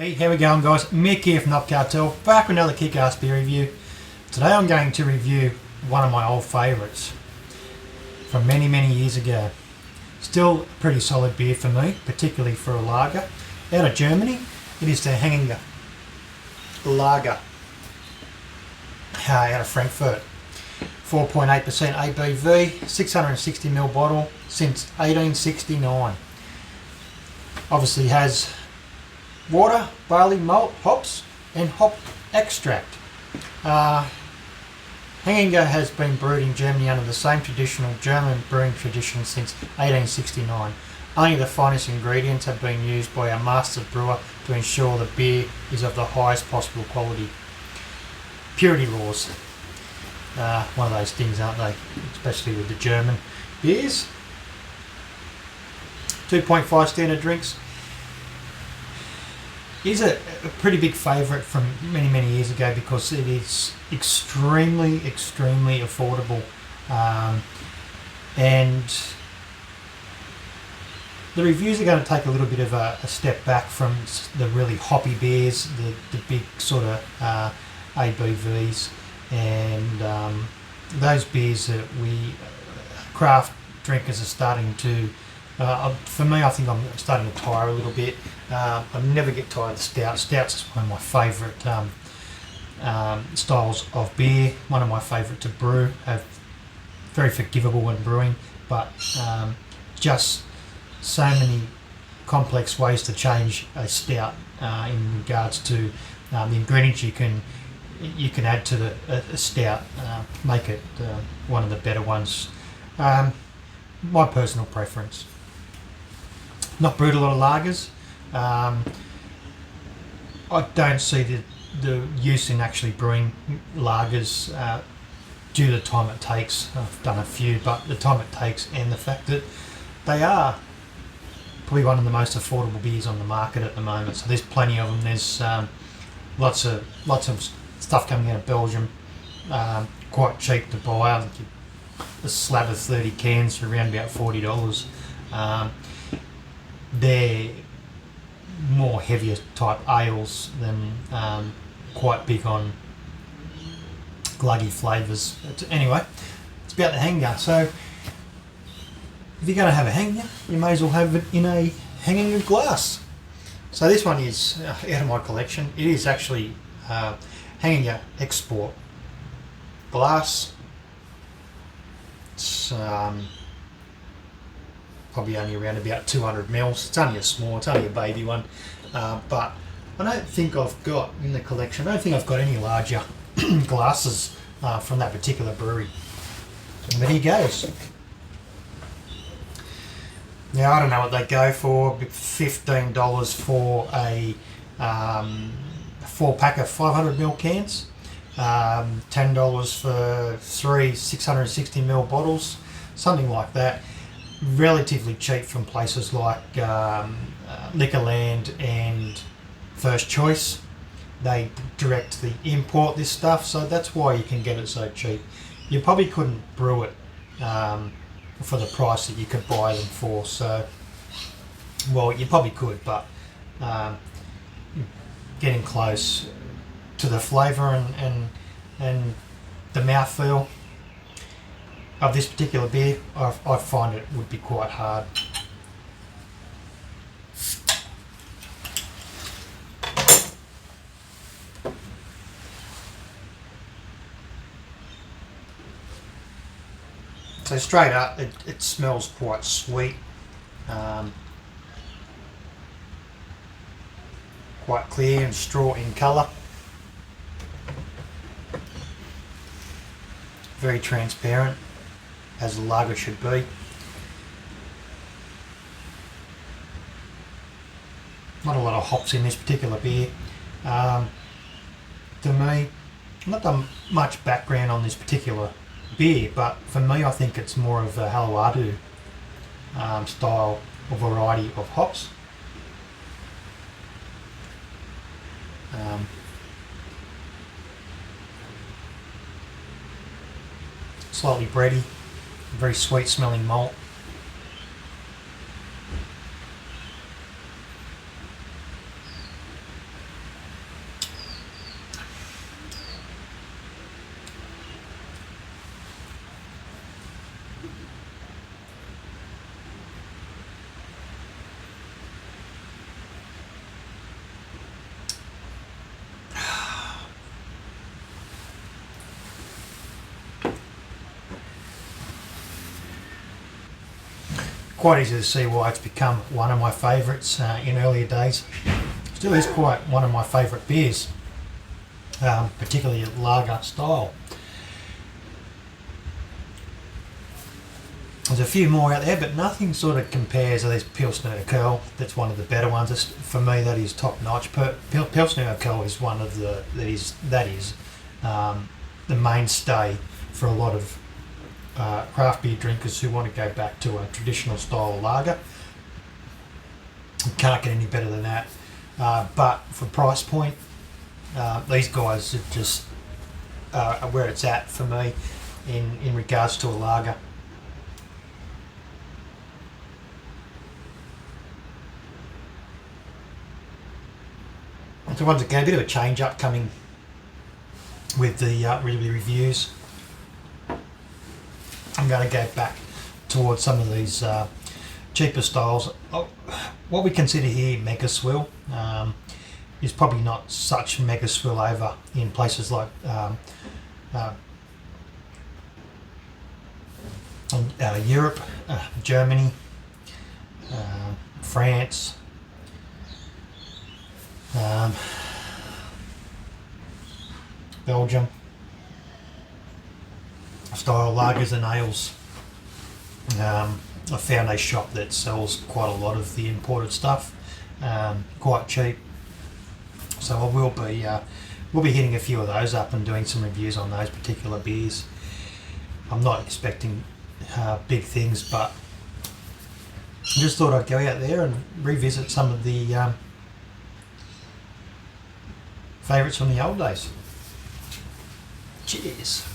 Hey, how we going, guys? Mick here from Up Cartel, back with another kick-ass beer review. Today I'm going to review one of my old favourites from many years ago. Still a pretty solid beer for me, particularly for a lager. Out of Germany, it is the Henninger Lager out of Frankfurt. 4.8% ABV, 660ml bottle since 1869. Obviously has water, barley, malt, hops and hop extract. Henninger has been brewed in Germany under the same traditional German brewing tradition since 1869. Only the finest ingredients have been used by a master brewer to ensure the beer is of the highest possible quality. Purity laws. One of those things, aren't they? Especially with the German beers. 2.5 standard drinks. Is a pretty big favourite from many years ago because it is extremely affordable, and the reviews are going to take a little bit of a step back from the really hoppy beers, the big sort of ABVs, and those beers that we craft drinkers are starting to. For me, I think I'm starting to tire a little bit. I never get tired of stout. Stouts is one of my favourite styles of beer. One of my favourite to brew. Very forgivable when brewing, but just so many complex ways to change a stout in regards to the ingredients you can add to a stout, make it one of the better ones. My personal preference. Not brewed a lot of lagers. I don't see the use in actually brewing lagers due to the time it takes. I've done a few, but the time it takes and the fact that they are probably one of the most affordable beers on the market at the moment. So there's plenty of them. There's lots of stuff coming out of Belgium, quite cheap to buy. I think a slab of 30 cans for around about $40. They're more heavier type ales than quite big on gluggy flavours. Anyway, it's about the Henninger. So if you're going to have a Henninger, you may as well have it in a Henninger glass. So this one is out of my collection. It is actually Henninger Export glass. It's probably only around about 200 mils. It's only it's only a baby one. But I don't think I've got in the collection, I don't think I've got any larger glasses from that particular brewery. But here goes. Now I don't know what they go for, but $15 for a 4-pack of 500ml cans. $10 for 3 660ml bottles, something like that. Relatively cheap from places like Liquorland and First Choice. They directly import this stuff, so that's why you can get it so cheap. You probably couldn't brew it for the price that you could buy them for. So, well, you probably could, but getting close to the flavour and the mouthfeel of this particular beer, I find it would be quite hard. So straight up, it smells quite sweet, quite clear and straw in colour. Very transparent, as a lager should be. Not a lot of hops in this particular beer. To me, not done much background on this particular beer, but for me I think it's more of a Haluadu style or variety of hops. Slightly bready, very sweet smelling malt. quite easy to see why it's become one of my favourites in earlier days. Still is quite one of my favourite beers, particularly lager style. There's a few more out there, but nothing sort of compares to this Pilsner Urquell. That's one of the better ones. For me, that is top notch. Pilsner Urquell is one of the that is the mainstay for a lot of craft beer drinkers who want to go back to a traditional style lager. You can't get any better than that. But for price point, these guys are just where it's at for me in regards to a lager. So once again, a bit of a change up coming with the reviews. I'm going to go back towards some of these cheaper styles. What we consider here mega swill is probably not such mega swill over in places like Europe, Germany, France, Belgium style lagers and ales. I found a shop that sells quite a lot of the imported stuff, quite cheap. So I will be we'll be hitting a few of those up and doing some reviews on those particular beers. I'm not expecting big things, but I just thought I'd go out there and revisit some of the favourites from the old days. Cheers.